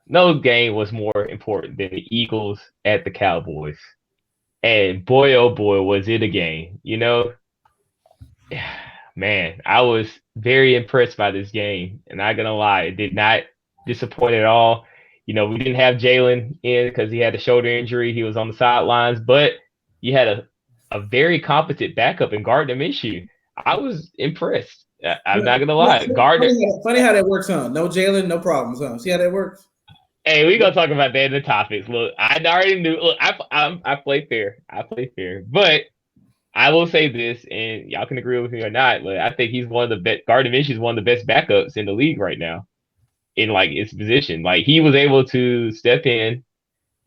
no game was more important than the Eagles at the Cowboys. And boy, oh boy, was it a game. Man, I was very impressed by this game. And not gonna lie, it did not disappoint at all. We didn't have Jalen in because he had a shoulder injury. He was on the sidelines, but you had a very competent backup in Gardner Minshew. I was impressed. I'm not gonna lie, Gardner. Funny how that works, huh? No Jalen, no problems, huh? See how that works? Hey, we gonna talk about that in the topics. Look, I already knew. Look, I play fair. I play fair, but I will say this, and y'all can agree with me or not. But I think he's one of the best. Gardner Minshew is one of the best backups in the league right now, in like his position. Like he was able to step in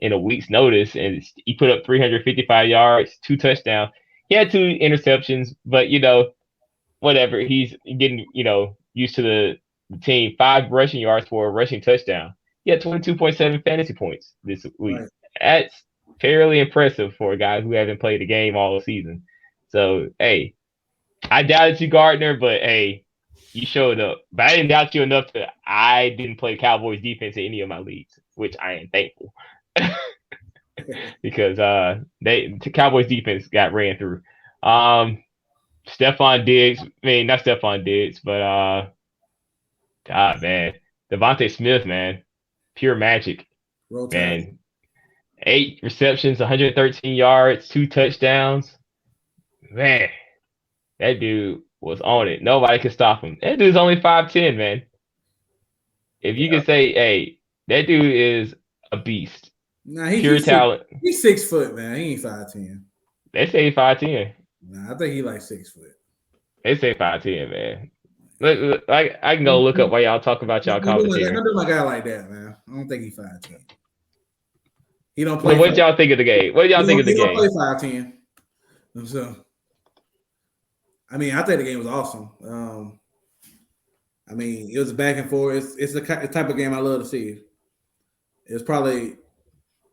a week's notice, and he put up 355 yards, 2 touchdowns. He had 2 interceptions, but whatever. He's getting used to the team. 5 rushing yards for a rushing touchdown. He had 22.7 fantasy points this week. Right. That's fairly impressive for a guy who hasn't played a game all season. So, hey, I doubted you, Gardner, but hey, you showed up. But I didn't doubt you enough I didn't play Cowboys defense in any of my leagues, which I am thankful. Because the Cowboys defense got ran through. Stephon Diggs, not Stephon Diggs, but God, man. Devontae Smith, man. Pure magic. Roll Tide. Man. 8 receptions, 113 yards, 2 touchdowns. Man, that dude was on it. Nobody could stop him. That dude's only 5'10", man. If you could say, hey, that dude is a beast. Nah, he's talent. He's 6 foot, man. He ain't 5'10". They say 5'10". Nah, I think he like 6 foot. They say 5'10", man. Look, I can go look up while y'all talk about y'all commentators. I do my guy like that, man. I don't think he's 5'10". He don't play. So what y'all think of the game? What do y'all think of the game? He don't play 5'10". So, I mean, I think the game was awesome. I mean, it was back and forth. It's the type of game I love to see. It's probably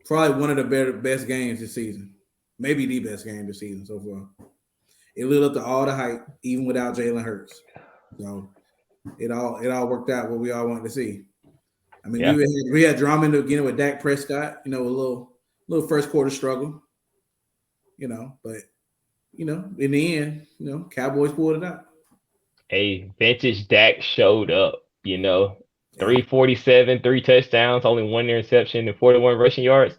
one of the best games this season. Maybe the best game this season so far. It lived up to all the hype, even without Jalen Hurts. So it all worked out what we all wanted to see. I mean, we had drama again with Dak Prescott. A little first quarter struggle. But in the end, Cowboys pulled it out. Hey, vintage Dak showed up. 347, 3 touchdowns, only 1 interception, and 41 rushing yards.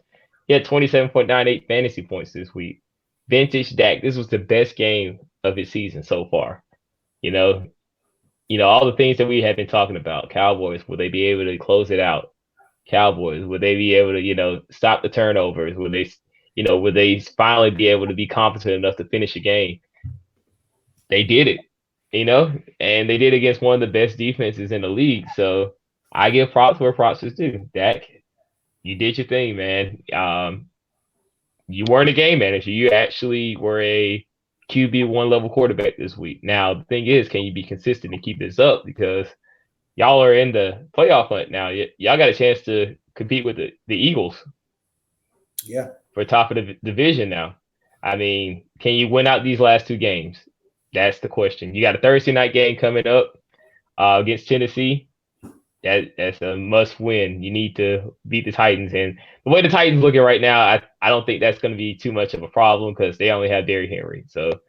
He had 27.98 fantasy points this week. Vintage Dak. This was the best game of his season so far. All the things that we have been talking about. Cowboys, will they be able to close it out? Cowboys, will they be able to, stop the turnovers? Will they finally be able to be competent enough to finish a game? They did it, and they did it against one of the best defenses in the league. So I give props where props is due. Dak, you did your thing, man. You weren't a game manager. You actually were a QB1 level quarterback this week. Now, the thing is, can you be consistent and keep this up? Because y'all are in the playoff hunt now. Y'all got a chance to compete with the Eagles. Yeah. For top of the division now. I mean, can you win out these last 2 games? That's the question. You got a Thursday night game coming up against Tennessee. That's a must win. You need to beat the Titans. And the way the Titans looking right now, I don't think that's going to be too much of a problem because they only have Derrick Henry. So,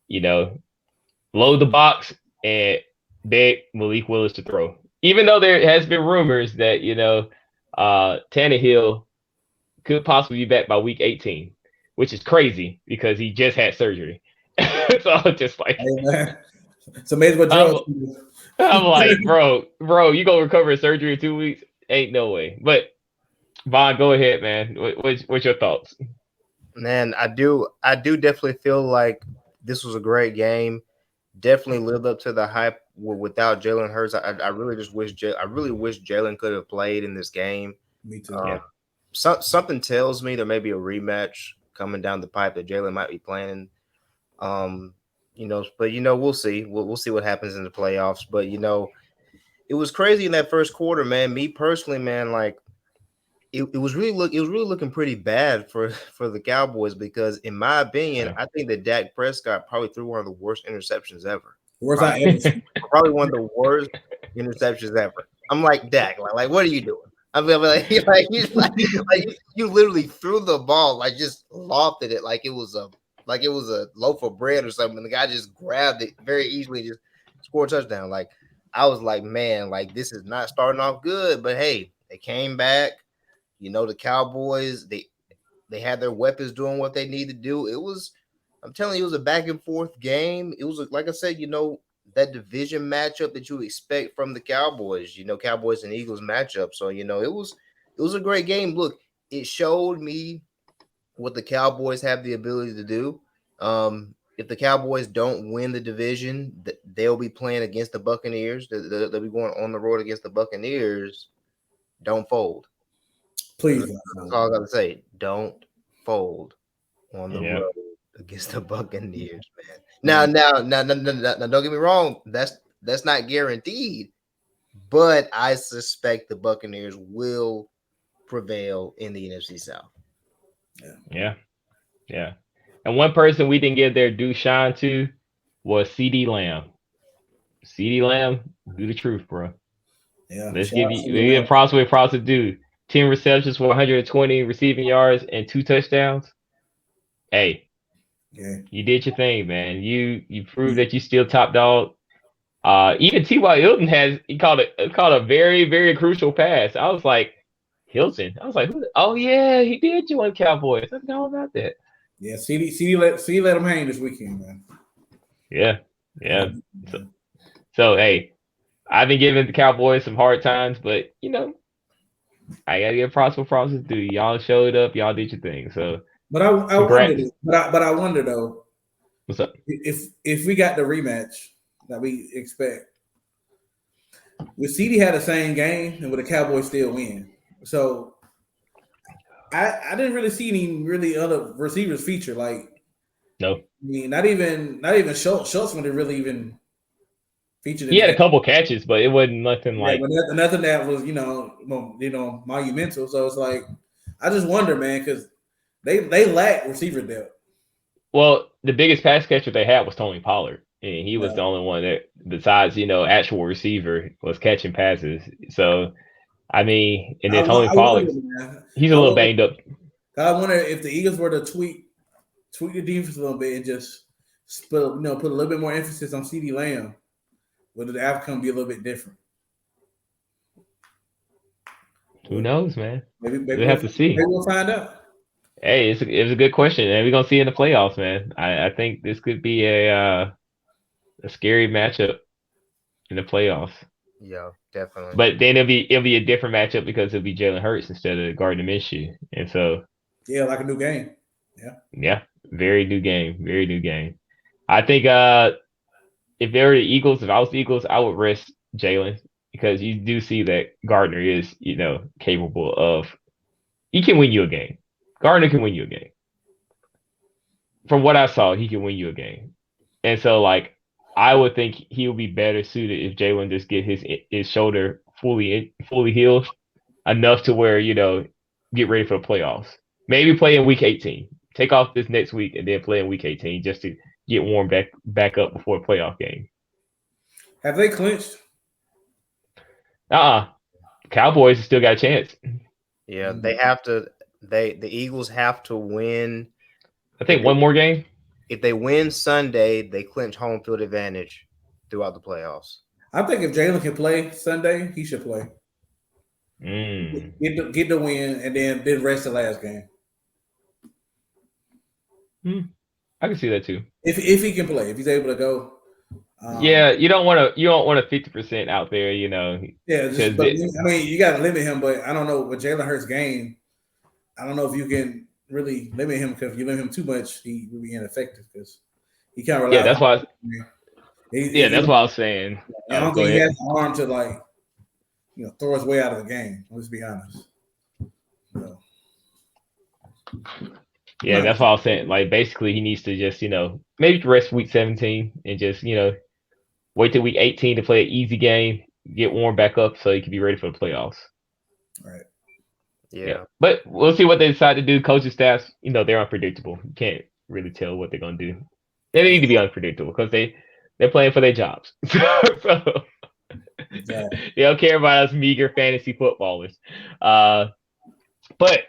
load the box and beg Malik Willis to throw. Even though there has been rumors that, Tannehill could possibly be back by week 18, which is crazy because he just had surgery. So just like, hey, man. It's amazing what drugs. I'm like, bro, you gonna recover a surgery in 2 weeks? Ain't no way. But Vaughn, go ahead, man. What's your thoughts? Man, I do definitely feel like this was a great game. Definitely lived up to the hype without Jalen Hurts. I really wish Jalen could have played in this game. Me too. Something tells me there may be a rematch coming down the pipe that Jalen might be planning. But we'll see. We'll see what happens in the playoffs. But it was crazy in that first quarter, man. Me personally, man, like it was really looking pretty bad for the Cowboys because, in my opinion, I think that Dak Prescott probably threw one of the worst interceptions ever. Worst I ever seen. Probably one of the worst interceptions ever. I'm like, Dak, like what are you doing? I mean, you literally threw the ball, like just lofted it like it was a loaf of bread or something. And the guy just grabbed it very easily, and just scored a touchdown. Like I was like, man, like this is not starting off good. But hey, they came back. You know, the Cowboys, they had their weapons doing what they need to do. I'm telling you, it was a back and forth game. It was like I said, you know, that division matchup that you expect from the Cowboys, you know, Cowboys and Eagles matchup. So, you know, it was a great game. Look, it showed me what the Cowboys have the ability to do. If the Cowboys don't win the division, they'll be playing against the Buccaneers. They'll be going on the road against the Buccaneers. Don't fold. Please. That's all I gotta say. Don't fold on the road against the Buccaneers, man. Now, don't get me wrong. That's not guaranteed, but I suspect the Buccaneers will prevail in the NFC South. Yeah. And one person we didn't give their due shine to was CD Lamb. CD Lamb, do the truth, bro. Yeah. Let's give props where props to do. 10 receptions for 120 receiving yards and 2 touchdowns. Hey, you did your thing, man. You proved that you still top dog. Even T.Y. Hilton he called a very, very crucial pass. I was like, Hilton. I was like, oh yeah, he did join Cowboys. I forgot all about that. Yeah, CD let him hang this weekend, man. Yeah. So hey, I've been giving the Cowboys some hard times, but you know, I gotta give props where props is due. Y'all showed up, y'all did your thing. So, but I wonder though. What's up? If we got the rematch that we expect, with CD had the same game and would the Cowboys still win? So I didn't really see any really other receivers feature. Like, no, I mean, not even Schultz when they really even featured. He had a couple catches, but it wasn't nothing like nothing that was monumental. So it's like I just wonder, man, because they lack receiver depth. Well, the biggest pass catcher they had was Tony Pollard, and he was the only one that, besides actual receiver, was catching passes. So, I mean, and then Tony Pollard, he's a little banged up. I wonder if the Eagles were to tweak the defense a little bit and just put a little bit more emphasis on CD Lamb, would the outcome be a little bit different? Who knows, man? Maybe we'll have to see. Maybe we'll find out. Hey, it's a good question, and we're gonna see in the playoffs, man. I think this could be a scary matchup in the playoffs. Yeah, definitely. But then it'll be a different matchup because it'll be Jalen Hurts instead of Gardner Minshew, and so like a new game. Yeah, very new game. I think if they were the Eagles, if I was the Eagles, I would rest Jalen because you do see that Gardner is capable of. He can win you a game. Gardner can win you a game. From what I saw, he can win you a game. And so, like, I would think he would be better suited if Jalen just get his shoulder fully healed enough to where, get ready for the playoffs. Maybe play in week 18. Take off this next week and then play in week 18 just to get warmed back up before a playoff game. Have they clinched? Cowboys still got a chance. Yeah, they have to. The Eagles have to win. I think one more game. If they win Sunday, they clinch home field advantage throughout the playoffs. I think if Jalen can play Sunday, he should play. Get the win and then rest the last game. I can see that too. If he can play, if he's able to go. You don't want a 50% out there, Yeah, you got to limit him, but I don't know with Jalen Hurts' game. I don't know if you can really limit him because if you limit him too much, he will be ineffective because he can't rely. Yeah, that's why. That's what I was saying. I don't think he has the arm to throw his way out of the game. Let's be honest. Yeah, that's what I was saying. Like, basically, he needs to just, maybe rest week 17 and just, wait till week 18 to play an easy game, get warmed back up so he can be ready for the playoffs. All right. Yeah. But we'll see what they decide to do. Coaching staffs, they're unpredictable. You can't really tell what they're going to do. They need to be unpredictable because they're playing for their jobs. So Exactly. They don't care about us meager fantasy footballers. But